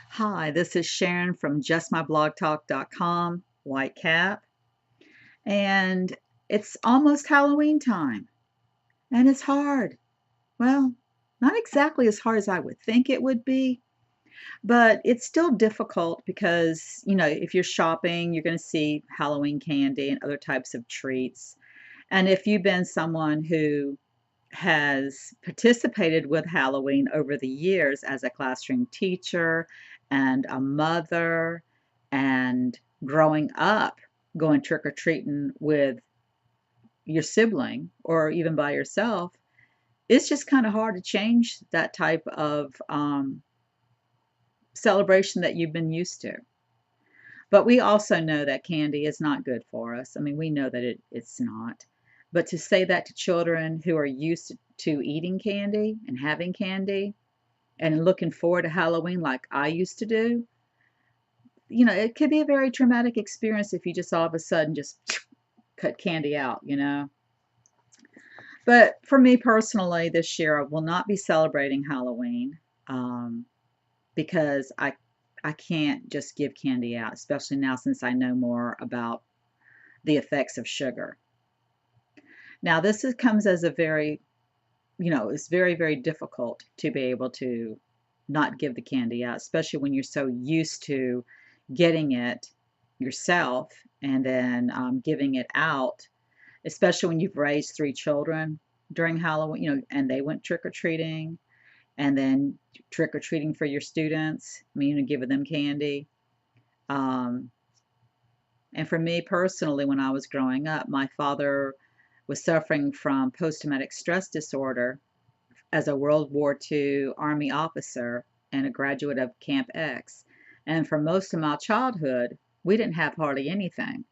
Hi, this is Sharon from justmyblogtalk.com, White Cap, and it's almost Halloween time, and it's hard. Well, not exactly as hard as I would think it would be, but it's still difficult because, if you're shopping, you're going to see Halloween candy and other types of treats. And if you've been someone who has participated with Halloween over the years as a classroom teacher and a mother and growing up going trick or treating with your sibling or even by yourself, it's just kind of hard to change that type of celebration that you've been used to. But we also know that candy is not good for us. I mean, we know that it's not. But to say that to children who are used to eating candy and having candy and looking forward to Halloween like I used to do, it could be a very traumatic experience if you just all of a sudden just cut candy out. But for me personally, this year I will not be celebrating Halloween because I can't just give candy out, especially now since I know more about the effects of sugar. Now, comes as a it's very, very difficult to be able to not give the candy out, especially when you're so used to getting it yourself and then giving it out, especially when you've raised three children during Halloween, and they went trick-or-treating and then trick-or-treating for your students, giving them candy. Um, and for me personally, when I was growing up, my father was suffering from post-traumatic stress disorder as a World War II Army officer and a graduate of Camp X. And for most of my childhood, we didn't have hardly anything.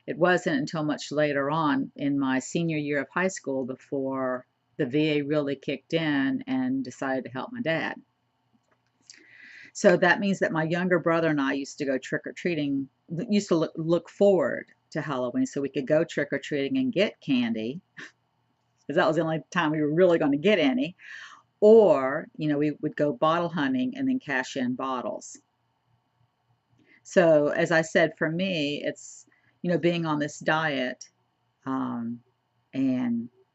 It wasn't until much later on in my senior year of high school before the VA really kicked in and decided to help my dad. So that means that my younger brother and I used to go trick-or-treating, used to look forward to Halloween so we could go trick-or-treating and get candy, because that was the only time we were really going to get any. Or, we would go bottle hunting and then cash in bottles. So, as I said, for me, it's, being on this diet. And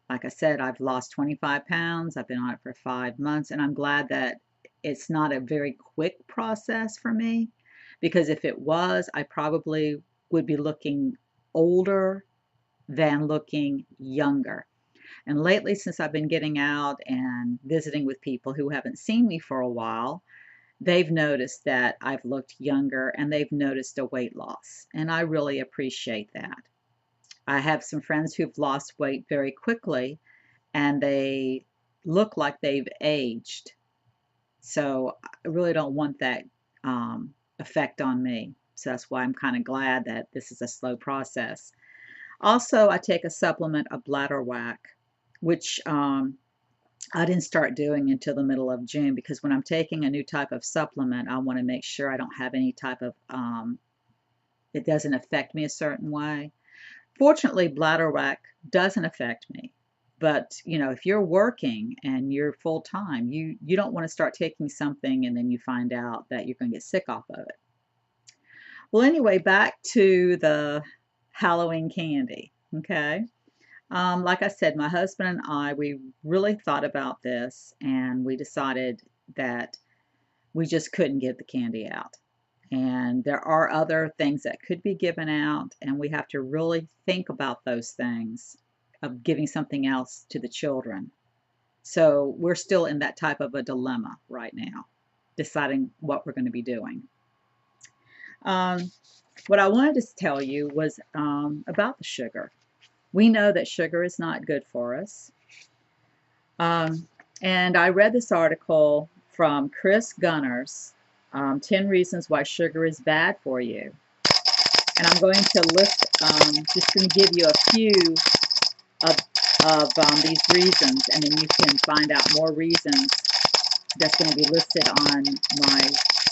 like I said, I've lost 25 pounds. I've been on it for 5 months, and I'm glad that it's not a very quick process for me, because if it was, I probably would be looking older than looking younger. And lately, since I've been getting out and visiting with people who haven't seen me for a while, they've noticed that I've looked younger and they've noticed a weight loss. And I really appreciate that. I have some friends who've lost weight very quickly and they look like they've aged. So I really don't want that effect on me. So that's why I'm kind of glad that this is a slow process. Also, I take a supplement, a bladder whack, which I didn't start doing until the middle of June, because when I'm taking a new type of supplement, I want to make sure I don't have any type of, it doesn't affect me a certain way. Fortunately, bladder whack doesn't affect me. But, if you're working and you're full time, you don't want to start taking something and then you find out that you're going to get sick off of it. Well, anyway, back to the Halloween candy. Okay. Like I said, my husband and I, we really thought about this and we decided that we just couldn't give the candy out. And there are other things that could be given out, and we have to really think about those things of giving something else to the children. So we're still in that type of a dilemma right now, deciding what we're going to be doing. What I wanted to tell you was about the sugar. We know that sugar is not good for us. And I read this article from Chris Gunner's 10 Reasons Why Sugar is Bad for You. And I'm going to list, just going to give you a few of these reasons, and then you can find out more reasons. That's going to be listed on my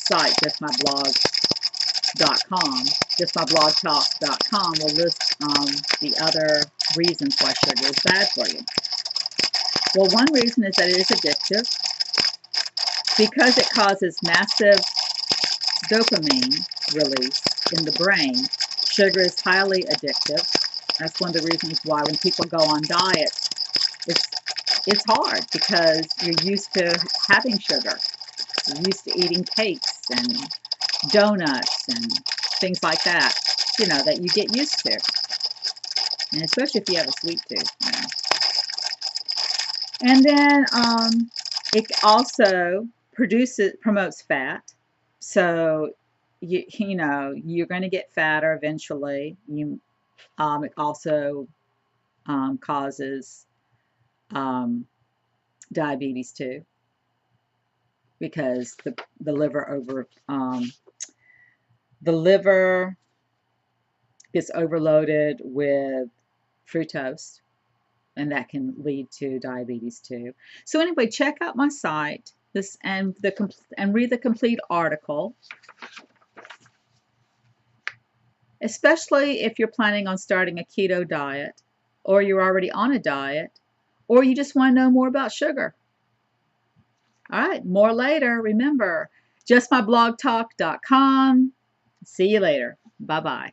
site, justmyblog.com. Justmyblogtalk.com will list the other reasons why sugar is bad for you. Well, one reason is that it is addictive because it causes massive dopamine release in the brain. Sugar is highly addictive. That's one of the reasons why when people go on diets, it's it's hard because you're used to having sugar. You're used to eating cakes and donuts and things like that, that you get used to. And especially if you have a sweet tooth. And then it also promotes fat. So you're going to get fatter eventually. It also causes diabetes too, because the liver gets overloaded with fructose, and that can lead to diabetes too. So anyway, check out my site and read the complete article, especially if you're planning on starting a keto diet, or you're already on a diet, or you just want to know more about sugar. All right, more later. Remember, justmyblogtalk.com. See you later. Bye-bye.